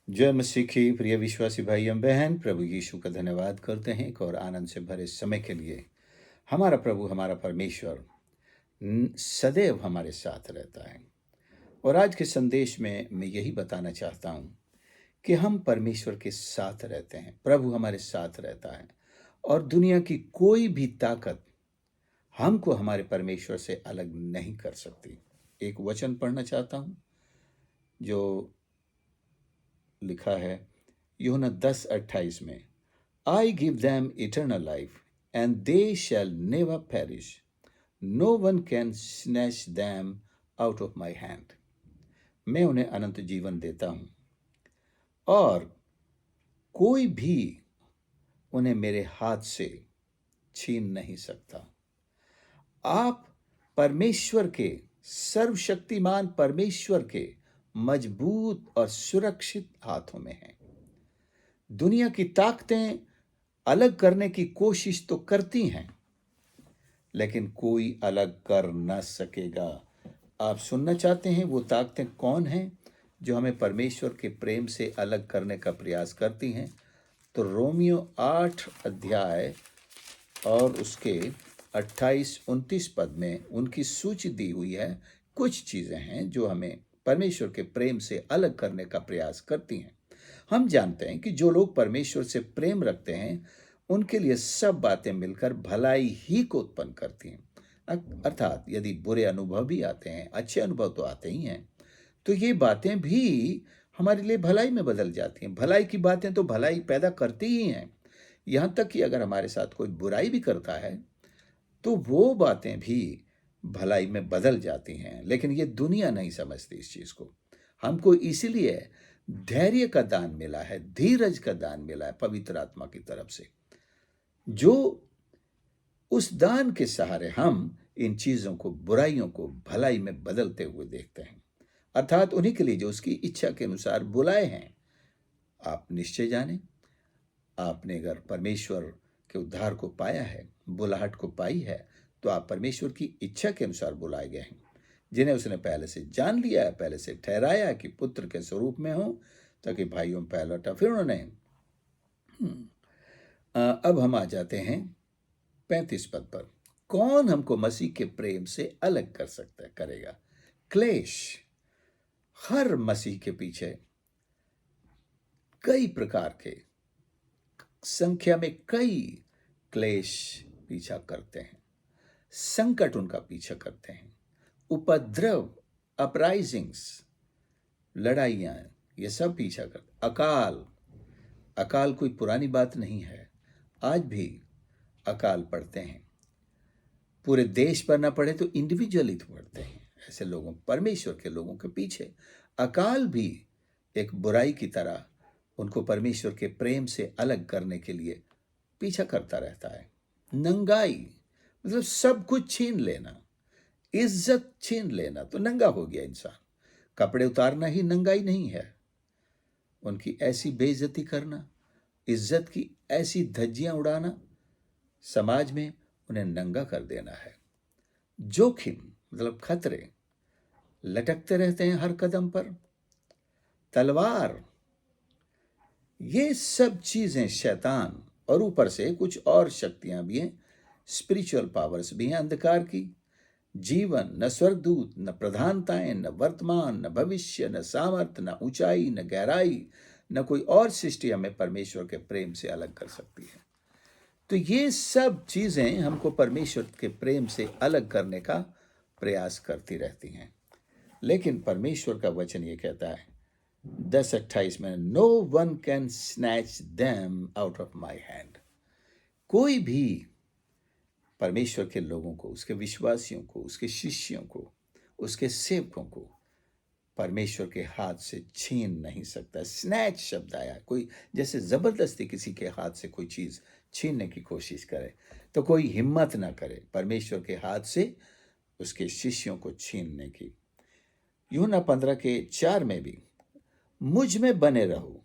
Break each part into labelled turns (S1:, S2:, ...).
S1: जय मसीह की प्रिय विश्वासी भाई एवं बहन, प्रभु यीशु का धन्यवाद करते हैं एक और आनंद से भरे समय के लिए। हमारा प्रभु, हमारा परमेश्वर सदैव हमारे साथ रहता है। और आज के संदेश में मैं यही बताना चाहता हूँ कि हम परमेश्वर के साथ रहते हैं, प्रभु हमारे साथ रहता है और दुनिया की कोई भी ताकत हमको हमारे परमेश्वर से अलग नहीं कर सकती। एक वचन पढ़ना चाहता हूँ जो लिखा है यूहन्ना 10:28 में, I give them eternal life and they shall never perish. No one can snatch them out of my hand. मैं उन्हें अनंत जीवन देता हूं और कोई भी उन्हें मेरे हाथ से छीन नहीं सकता। आप परमेश्वर के, सर्वशक्तिमान परमेश्वर के मजबूत और सुरक्षित हाथों में हैं। दुनिया की ताकतें अलग करने की कोशिश तो करती हैं, लेकिन कोई अलग कर न सकेगा। आप सुनना चाहते हैं वो ताकतें कौन हैं जो हमें परमेश्वर के प्रेम से अलग करने का प्रयास करती हैं? तो रोमियो 8 अध्याय और उसके 28-29 पद में उनकी सूची दी हुई है। कुछ चीज़ें हैं जो हमें परमेश्वर के प्रेम से अलग करने का प्रयास करती हैं। हम जानते हैं कि जो लोग परमेश्वर से प्रेम रखते हैं उनके लिए सब बातें मिलकर भलाई ही को उत्पन्न करती हैं। अर्थात यदि बुरे अनुभव भी आते हैं, अच्छे अनुभव तो आते ही हैं, तो ये बातें भी हमारे लिए भलाई में बदल जाती हैं। भलाई की बातें तो भलाई पैदा करती ही हैं। यहाँ तक कि अगर हमारे साथ कोई बुराई भी करता है तो वो बातें भी भलाई में बदल जाती हैं। लेकिन ये दुनिया नहीं समझती इस चीज़ को। हमको इसीलिए धैर्य का दान मिला है, धीरज का दान मिला है पवित्र आत्मा की तरफ से, जो उस दान के सहारे हम इन चीज़ों को, बुराइयों को भलाई में बदलते हुए देखते हैं। अर्थात उन्हीं के लिए जो उसकी इच्छा के अनुसार बुलाए हैं। आप निश्चय जाने, आपने अगर परमेश्वर के उद्धार को पाया है, बुलाहट को पाई है, तो आप परमेश्वर की इच्छा के अनुसार बुलाए गए हैं, जिन्हें उसने पहले से जान लिया है, पहले से ठहराया कि पुत्र के स्वरूप में हो, ताकि भाइयों पहलौटा। फिर उन्होंने अब हम आ जाते हैं 35 पद पर। कौन हमको मसीह के प्रेम से अलग कर सकता करेगा? क्लेश। हर मसीह के पीछे कई प्रकार के, संख्या में कई क्लेश पीछा करते हैं, संकट उनका पीछा करते हैं, उपद्रव, अपराइजिंग्स, लड़ाइयां, ये सब पीछा करते। अकाल, अकाल कोई पुरानी बात नहीं है, आज भी अकाल पड़ते हैं। पूरे देश पर ना पड़े तो इंडिविजुअली तो पड़ते हैं। ऐसे लोगों, परमेश्वर के लोगों के पीछे अकाल भी एक बुराई की तरह उनको परमेश्वर के प्रेम से अलग करने के लिए पीछा करता रहता है। नंगाई मतलब सब कुछ छीन लेना, इज्जत छीन लेना, तो नंगा हो गया इंसान। कपड़े उतारना ही नंगाई नहीं है। उनकी ऐसी बेइज्जती करना, इज्जत की ऐसी धज्जियां उड़ाना, समाज में उन्हें नंगा कर देना है। जोखिम मतलब खतरे लटकते रहते हैं हर कदम पर। तलवार, ये सब चीजें शैतान, और ऊपर से कुछ और शक्तियां भी हैं, स्पिरिचुअल पावर्स भी हैं अंधकार की। जीवन, न स्वर्गदूत, न प्रधानताएं, न वर्तमान, न भविष्य, न सामर्थ, न ऊंचाई, न गहराई, न कोई और सृष्टि हमें परमेश्वर के प्रेम से अलग कर सकती है। तो ये सब चीजें हमको परमेश्वर के प्रेम से अलग करने का प्रयास करती रहती हैं। लेकिन परमेश्वर का वचन ये कहता है 10:28 में, no one can snatch them out of my hand. कोई भी परमेश्वर के लोगों को, उसके विश्वासियों को, उसके शिष्यों को, उसके सेवकों को परमेश्वर के हाथ से छीन नहीं सकता। स्नैच शब्द आया, कोई जैसे जबरदस्ती किसी के हाथ से कोई चीज छीनने की कोशिश करे, तो कोई हिम्मत ना करे परमेश्वर के हाथ से उसके शिष्यों को छीनने की। यूहन्ना 15:4 में भी, मुझ में बने रहो,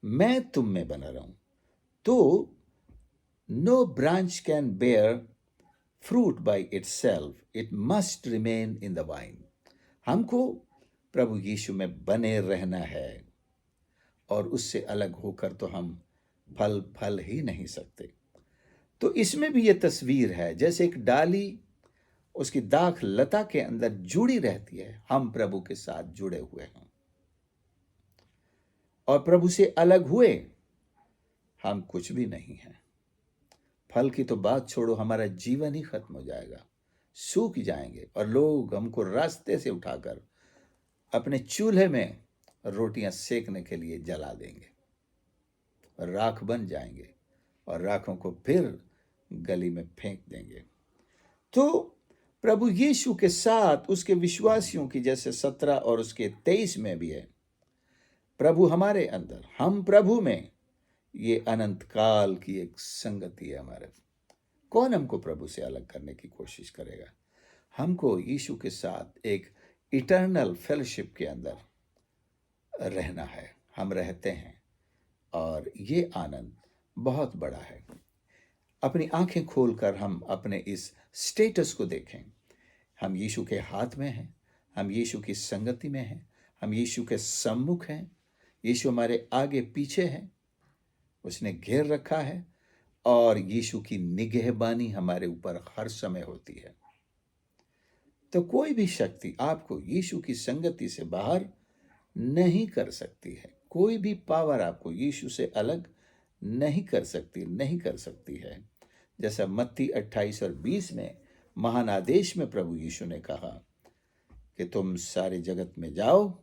S1: मैं तुम में बना रहूं, तो no branch can bear fruit by itself, it must remain in the vine. हमको प्रभु यीशु में बने रहना है और उससे अलग होकर तो हम फल ही नहीं सकते। तो इसमें भी ये तस्वीर है, जैसे एक डाली उसकी दाख लता के अंदर जुड़ी रहती है, हम प्रभु के साथ जुड़े हुए हैं और प्रभु से अलग हुए हम कुछ भी नहीं हैं। फल की तो बात छोड़ो, हमारा जीवन ही खत्म हो जाएगा, सूख जाएंगे और लोग हमको रास्ते से उठाकर अपने चूल्हे में रोटियां सेकने के लिए जला देंगे, राख बन जाएंगे और राखों को फिर गली में फेंक देंगे। तो प्रभु यीशु के साथ उसके विश्वासियों की, जैसे 17 और उसके 23 में भी है, प्रभु हमारे अंदर, हम प्रभु में, ये अनंत काल की एक संगति है हमारे। कौन हमको प्रभु से अलग करने की कोशिश करेगा? हमको यीशु के साथ एक इटर्नल फेलोशिप के अंदर रहना है, हम रहते हैं और ये आनंद बहुत बड़ा है। अपनी आंखें खोलकर हम अपने इस स्टेटस को देखें। हम यीशु के हाथ में हैं, हम यीशु की संगति में हैं, हम यीशु के सम्मुख हैं, यीशु हमारे आगे पीछे है, उसने घेर रखा है और यीशु की निगहबानी हमारे ऊपर हर समय होती है। तो कोई भी शक्ति आपको यीशु की संगति से बाहर नहीं कर सकती है। कोई भी पावर आपको यीशु से अलग नहीं कर सकती है। जैसा मत्ती 28 और 20 में महान आदेश में प्रभु यीशु ने कहा कि तुम सारे जगत में जाओ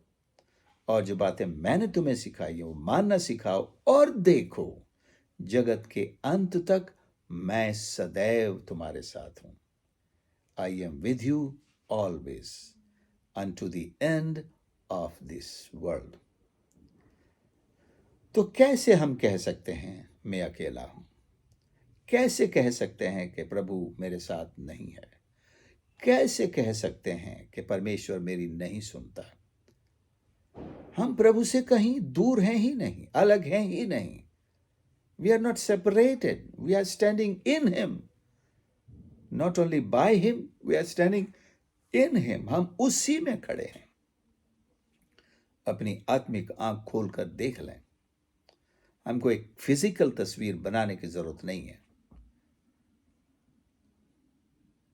S1: और जो बातें मैंने तुम्हें सिखाई है वो मानना सिखाओ, और देखो जगत के अंत तक मैं सदैव तुम्हारे साथ हूं। I am with you always unto the end of this world। तो कैसे हम कह सकते हैं मैं अकेला हूं? कैसे कह सकते हैं कि प्रभु मेरे साथ नहीं है? कैसे कह सकते हैं कि परमेश्वर मेरी नहीं सुनता? हम प्रभु से कहीं दूर हैं ही नहीं, अलग हैं ही नहीं। We are not separated. We are standing in him. Not only by him, we are standing in him। हम उसी में खड़े हैं। अपनी आत्मिक आंख खोलकर देख लें। हमको एक फिजिकल तस्वीर बनाने की जरूरत नहीं है।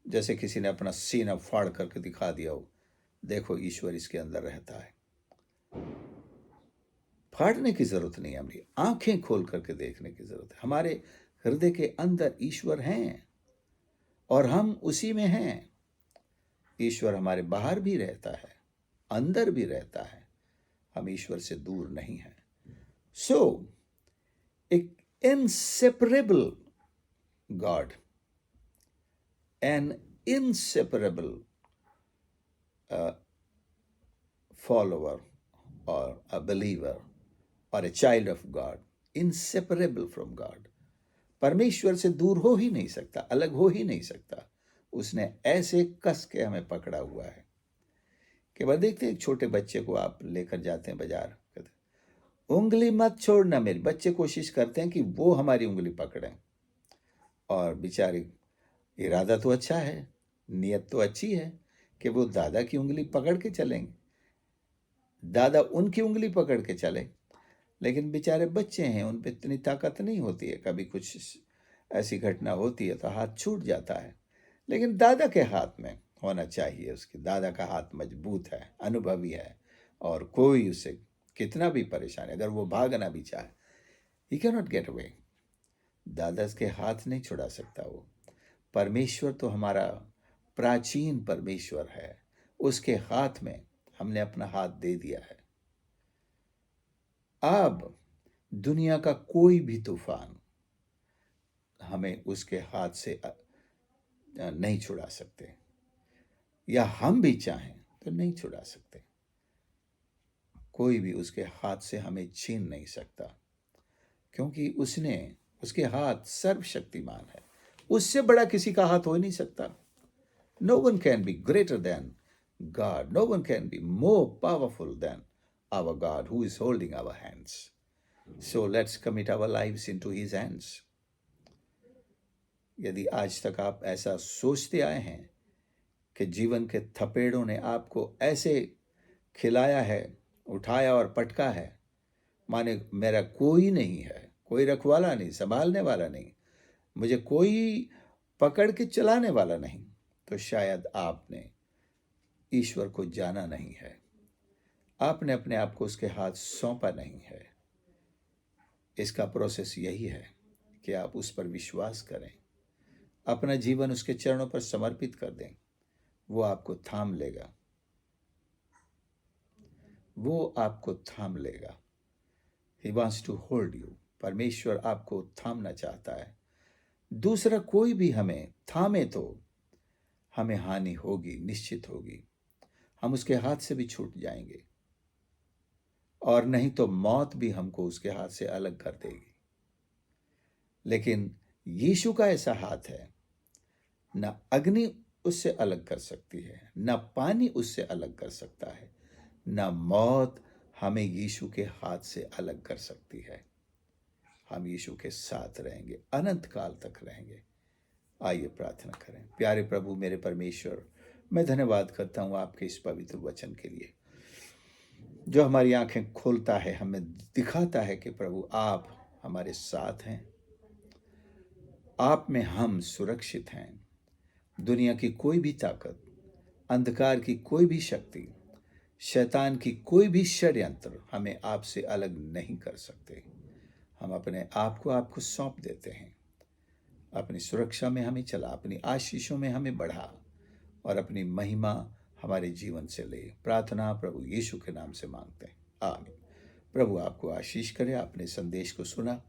S1: जैसे किसी ने अपना सीना फाड़ करके दिखा दिया हो, देखो ईश्वर इसके अंदर रहता है। फाड़ने की जरूरत नहीं है, हमारी आंखें खोल करके देखने की जरूरत है। हमारे हृदय के अंदर ईश्वर हैं और हम उसी में हैं। ईश्वर हमारे बाहर भी रहता है, अंदर भी रहता है। हम ईश्वर से दूर नहीं हैं। सो एक inseparable God, N inseparable follower or a believer or a child of God, inseparable from God। परमेश्वर से दूर हो ही नहीं सकता, अलग हो ही नहीं सकता। उसने ऐसे कस के हमें पकड़ा हुआ है कि बार देखते एक छोटे बच्चे को आप लेकर जाते हैं बाजार, कहते उंगली मत छोड़ना मेरी। बच्चे कोशिश करते हैं कि वो हमारी उंगली पकड़ें, और बेचारे इरादा तो अच्छा है, नियत तो अच्छी है कि वो दादा की उंगली पकड़ के चलेंगे, दादा उनकी उंगली पकड़ के चले, लेकिन बेचारे बच्चे हैं, उन पर इतनी ताकत नहीं होती है। कभी कुछ ऐसी घटना होती है तो हाथ छूट जाता है। लेकिन दादा के हाथ में होना चाहिए, उसके दादा का हाथ मजबूत है, अनुभवी है, और कोई उसे कितना भी परेशान है, अगर वो भागना भी चाहे, he can not get away. दादा के हाथ नहीं छुड़ा सकता वो। परमेश्वर तो हमारा प्राचीन परमेश्वर है, उसके हाथ में हमने अपना हाथ दे दिया है। अब दुनिया का कोई भी तूफान हमें उसके हाथ से नहीं छुड़ा सकते, या हम भी चाहें तो नहीं छुड़ा सकते। कोई भी उसके हाथ से हमें छीन नहीं सकता, क्योंकि उसके हाथ सर्वशक्तिमान है। उससे बड़ा किसी का हाथ हो ही नहीं सकता। No one can be greater than God. No one can be more powerful than our God who is holding our hands. So let's commit our lives into his hands। यदि आज तक आप ऐसा सोचते आए हैं कि जीवन के थपेड़ों ने आपको ऐसे खिलाया है, उठाया और पटका है, माने मेरा कोई नहीं है, कोई रखवाला नहीं, संभालने वाला नहीं, मुझे कोई पकड़ के चलाने वाला नहीं, तो शायद आपने ईश्वर को जाना नहीं है, आपने अपने आप को उसके हाथ सौंपा नहीं है। इसका प्रोसेस यही है कि आप उस पर विश्वास करें, अपना जीवन उसके चरणों पर समर्पित कर दें। वो आपको थाम लेगा, वो आपको थाम लेगा। He wants to hold you. परमेश्वर आपको थामना चाहता है। दूसरा कोई भी हमें थामे तो हमें हानि होगी, निश्चित होगी। हम उसके हाथ से भी छूट जाएंगे, और नहीं तो मौत भी हमको उसके हाथ से अलग कर देगी। लेकिन यीशु का ऐसा हाथ है, न अग्नि उससे अलग कर सकती है, न पानी उससे अलग कर सकता है, न मौत हमें यीशु के हाथ से अलग कर सकती है। हम यीशु के साथ रहेंगे, अनंत काल तक रहेंगे। आइए प्रार्थना करें। प्यारे प्रभु, मेरे परमेश्वर, मैं धन्यवाद करता हूँ आपके इस पवित्र वचन के लिए, जो हमारी आंखें खोलता है, हमें दिखाता है कि प्रभु आप हमारे साथ हैं, आप में हम सुरक्षित हैं। दुनिया की कोई भी ताकत, अंधकार की कोई भी शक्ति, शैतान की कोई भी षड्यंत्र हमें आपसे अलग नहीं कर सकते। हम अपने आप को आपको सौंप देते हैं। अपनी सुरक्षा में हमें चला, अपनी आशीषों में हमें बढ़ा, और अपनी महिमा हमारे जीवन से ले। प्रार्थना प्रभु यीशु के नाम से मांगते हैं, आमीन। प्रभु आपको आशीष करे। आपने संदेश को सुना,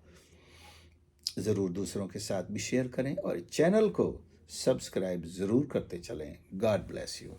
S1: ज़रूर दूसरों के साथ भी शेयर करें, और चैनल को सब्सक्राइब ज़रूर करते चलें। God bless you.